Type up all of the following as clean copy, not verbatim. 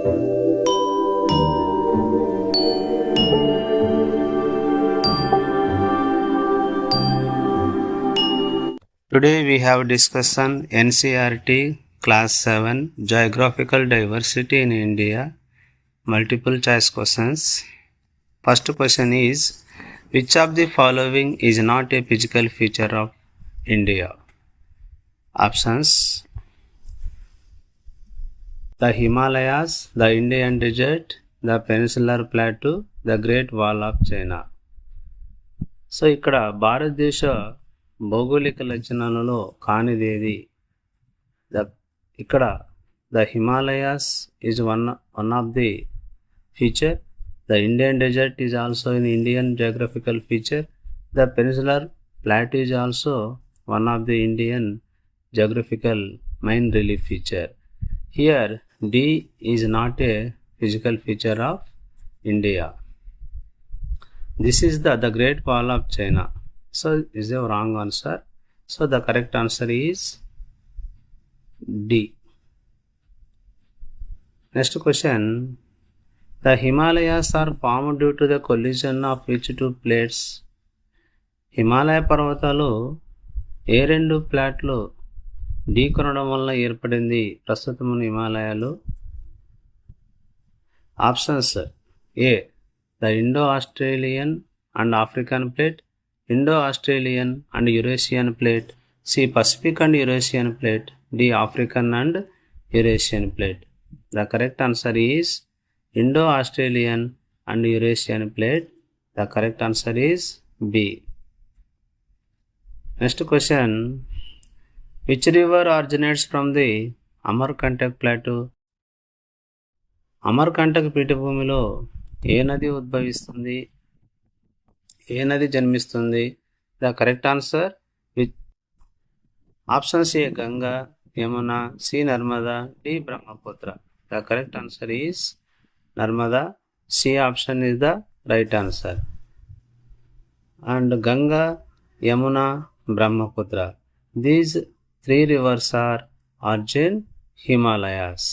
Today we have discussion NCERT Class 7 Geographical Diversity in India. Multiple choice questions. First question is, which of the following is not a physical feature of India? Options: the Himalayas, the Indian Desert, the Peninsular Plateau, the Great Wall of China. So ఇక్కడ భారతదేశ భౌగోళిక లక్షణాలలో కానిదేది? ఇక్కడ the Himalayas is one of the feature. The Indian desert is also in Indian geographical feature. The peninsular plateau is also one of the Indian geographical main relief feature. Here D is not a physical feature of India. This is the Great Wall of China. So is the wrong answer. So the correct answer is D. Next question. The Himalayas are formed due to the collision of which two plates? Himalaya పర్వతాలు ఏ రెండు ప్లాట్లు ఢీకొనడం వల్ల ఏర్పడింది ప్రస్తుతం హిమాలయాలు? Options: A the Indo Australian and African plate, Indo Australian and Eurasian plate, C Pacific and Eurasian plate, D African and Eurasian plate. The correct answer is Indo Australian and Eurasian plate. The correct answer is B. Next question. Which river originates from the Amarkantak plateau? Amarkantak పీఠభూమిలో ఏ నది ఉద్భవిస్తుంది? ఏ నది జన్మిస్తుంది? The correct answer options: A Ganga, Yamuna, C Narmada, D Brahmaputra. The correct answer is Narmada. C option is the right answer. And Ganga, Yamuna, Brahmaputra. These three rivers are origin Himalayas.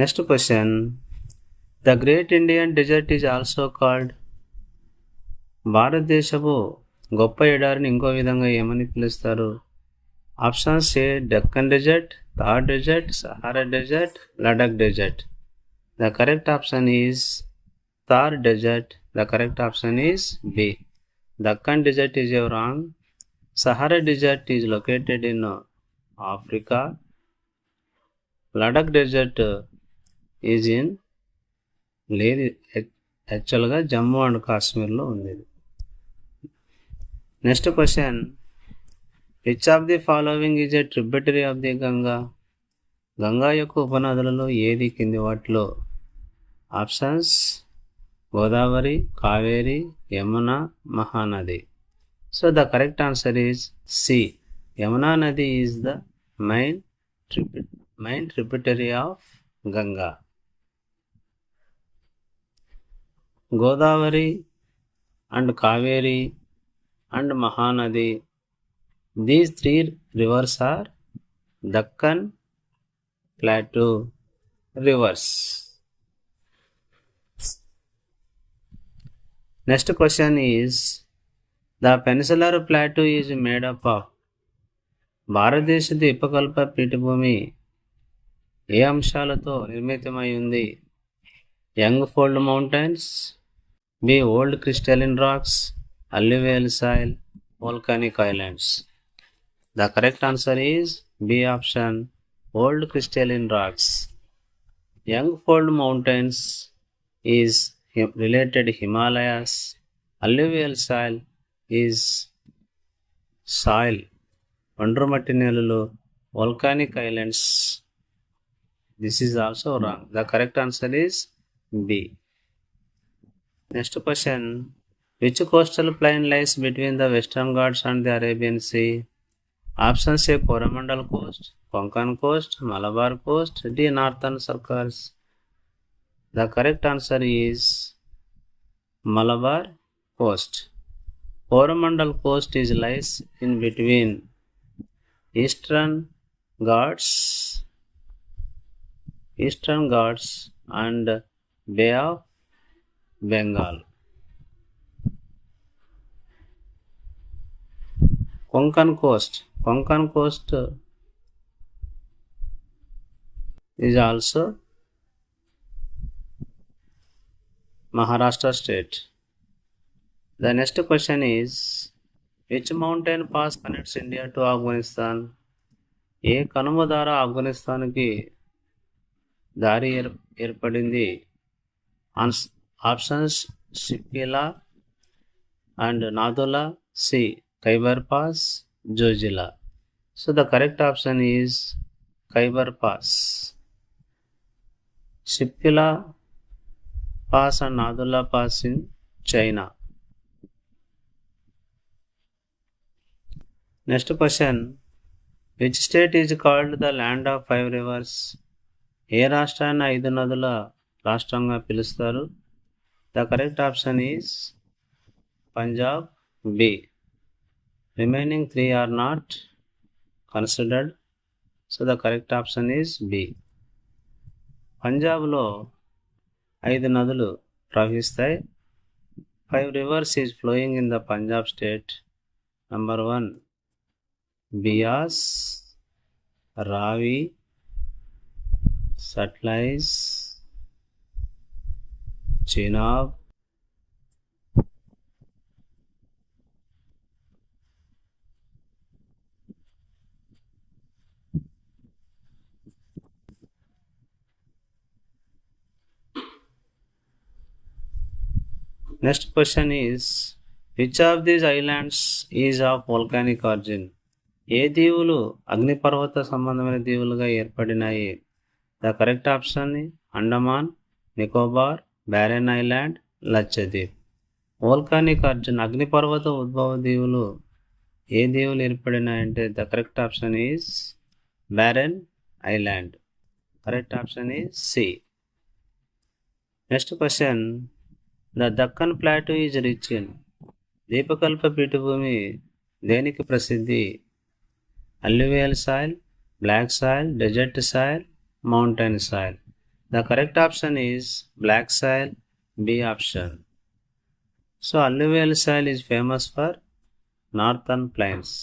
Next question. The Great Indian Desert is also called. భారతదేశపు గొప్ప ఎడారిని ఇంకో విధంగా ఏమని పిలుస్తారు? Options: A Deccan desert, Thar desert, Sahara desert, Ladakh desert. The correct option is Thar desert. The correct option is B. Deccan desert is your wrong. Sahara desert is located in Africa. Ladakh desert is in లేదు, యాక్చువల్గా Jammu and కాశ్మీర్లో ఉండేది. Next question. Which of the following is a tributary of the Ganga? Ganga యొక్క ఉపనదులలో ఏది కింది వాటిలో? Options: Godavari, Kaveri, Yamuna, Mahanadi. So the correct answer is C. Yamuna నది is the main tributary of Ganga. Godavari and Kaveri and Mahanadi, these three rivers are Deccan Plateau rivers. Next question is, the Peninsular Plateau is made up of. భారతదేశ ద్వీపకల్ప పీఠభూమి ఏ అంశాలతో నిర్మితమై ఉంది? Young fold mountains, B old crystalline rocks, alluvial soil, volcanic islands. The correct answer is B option, old crystalline rocks. Young fold mountains is related Himalayas. Alluvial soil is soil. Vandramatti Nelulu, volcanic islands. This is also wrong. The correct answer is B. Next question. Which coastal plain lies between the Western Ghats and the Arabian Sea? Options: A Coromandel Coast, Konkan Coast, Malabar Coast, D Northern Circles. The correct answer is Malabar Coast. Coromandel Coast is lies in between Eastern Ghats and Bay of Bengal. Konkan Coast is also Maharashtra state. The next question is, which mountain pass connects India to Afghanistan? ఏ కనుమ ద్వారా ఆఫ్ఘనిస్తాన్కి దారి ఏర్పడింది? Options Shipkila and Nathula, C Khyber pass, Zojila. So the correct option is Khyber pass. Shipkila pass and Nadula Pass in China. Next question, which state is called the land of 5 rivers? ఏ రాష్ట్రాన్ని 5 నదుల రాష్ట్రంగా పిలుస్తారు? The correct option is Punjab, B. Remaining 3 are not considered. So the correct option is B. పంజాబ్లో 5 నదులు ప్రవహిస్తాయి. 5 rivers is flowing in the Punjab state. Number 1, Beas, Ravi, Satluj, Chenab, Next question is, which of these islands is of volcanic origin? ఏ దీవులు అగ్నిపర్వత సంబంధమైన దీవులుగా ఏర్పడినాయి? The correct option Andaman, Nicobar, Barren Island, Lakshadweep. Volcanic origin అగ్నిపర్వత ఉద్భవ దీవులు ఏ దీవులు ఏర్పడినాయంటే the correct option is Barren Island. Correct option is C. Next question, the Deccan plateau is rich in. దీపకల్ప పీఠభూమి దేనికి ప్రసిద్ధి? Alluvial soil, black soil, desert soil, mountain soil. The correct option is black soil, B option. So alluvial soil is famous for northern plains.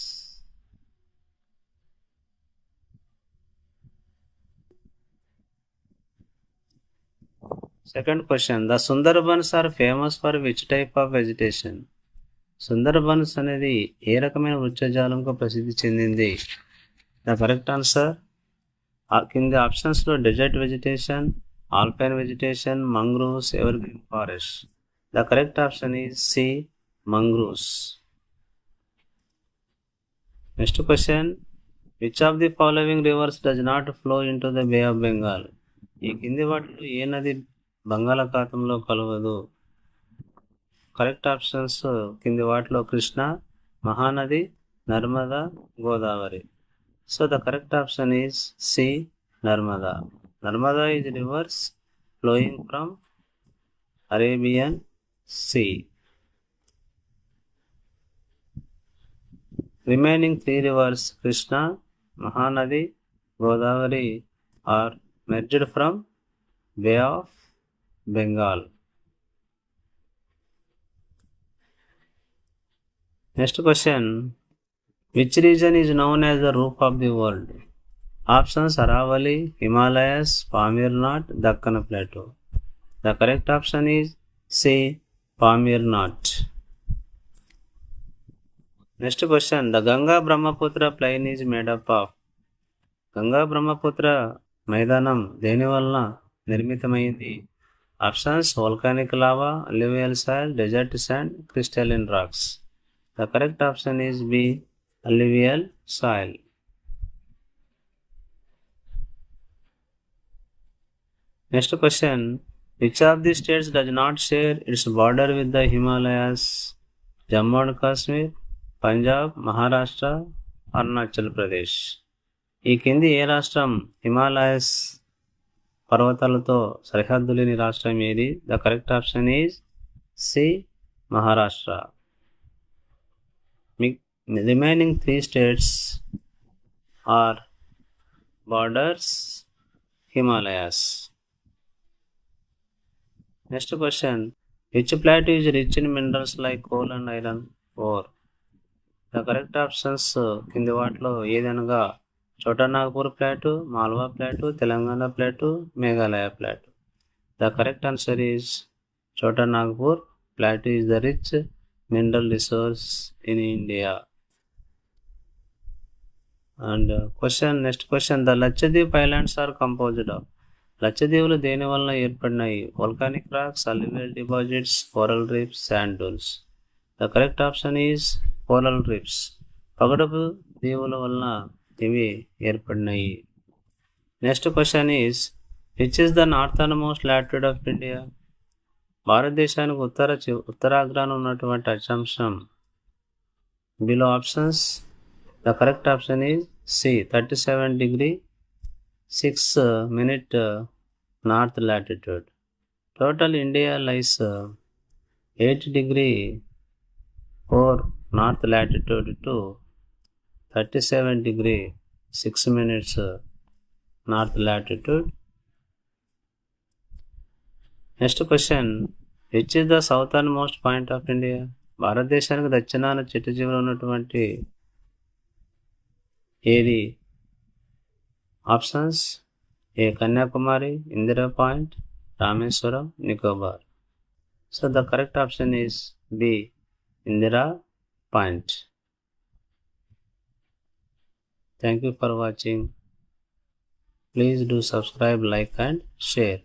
Second question, the Sundarbans are famous for which type of vegetation? Sundarbans అనేది ఏ రకమైన వృక్షజాలంకు ప్రసిద్ధి చెందింది? The correct answer కింద ఆప్షన్స్లో desert vegetation, alpine vegetation, mangroves, evergreen forest. The correct option is C, mangroves. Next question, which of the following rivers does not flow into the Bay of Bengal? ఈ కింది వాటిలో ఏ నది బంగాళాఖాతంలో కలవదు? Correct options కింది వాటిలో Krishna, Mahanadi, Narmada, Godavari. So the correct option is C, Narmada. Narmada is rivers flowing from Arabian sea. Remaining 3 rivers Krishna, Mahanadi, Godavari are merged from Bay of Bengal. Next question, which region is known as the roof of the world? Options Aravalli, Himalayas, Pamir Knot, Dakkan Plateau. The correct option is C, Pamir Knot. Next question, the Ganga Brahmaputra plain is made up of. Ganga Brahmaputra మైదానం దేని వలన నిర్మితమైంది? Options volcanic lava, alluvial soil, desert sand, crystalline rocks. The correct option is B, alluvial soil. Next question, which of these states does not share its border with the Himalayas? Jammu and Kashmir, Punjab, Maharashtra, Arunachal Pradesh. ఈ కింది ఏ రాష్ట్రం హిమాలయస్ పర్వతాలతో సరిహద్దు లేని రాష్ట్రం ఏది? The correct option is C, Maharashtra. Remaining 3 states or borders Himalayas? Next question. Which plateau is rich in minerals like coal and iron ore? The correct options కింది వాటిలో ఏదనగా చోటా Nagpur plateau, Malwa plateau, Telangana plateau, Meghalaya plateau. The correct answer is Chota Nagpur plateau is the rich mineral resource in India. And next question, the Lakshadweep Islands are composed of. లక్షద్వీపులు దేని వలన ఏర్పడినాయి? Volcanic rocks, alluvial deposits, coral reefs, sand dunes. The correct option is coral reefs. పగడపు దీవుల వలన ఇవి ఏర్పడినాయి. Next question is which is the northernmost latitude of India? భారతదేశానికి ఉత్తరాగ్రాన ఉన్నటువంటి అక్షాంశం. Below options the correct option is C 37 degree 6 minute north latitude. Total India lies 8 degree 4 north latitude to 37 degree 6 minutes north latitude. Next question, which is the southernmost point of India? భారతదేశానికి దక్షిణాన చిట్టచివర ఉన్నటువంటి ఏది? Options A Kanyakumari, Indira Point, Rameswaram, Nicobar. So the correct option is B Indira Point. Thank you for watching. Please do subscribe, like and share.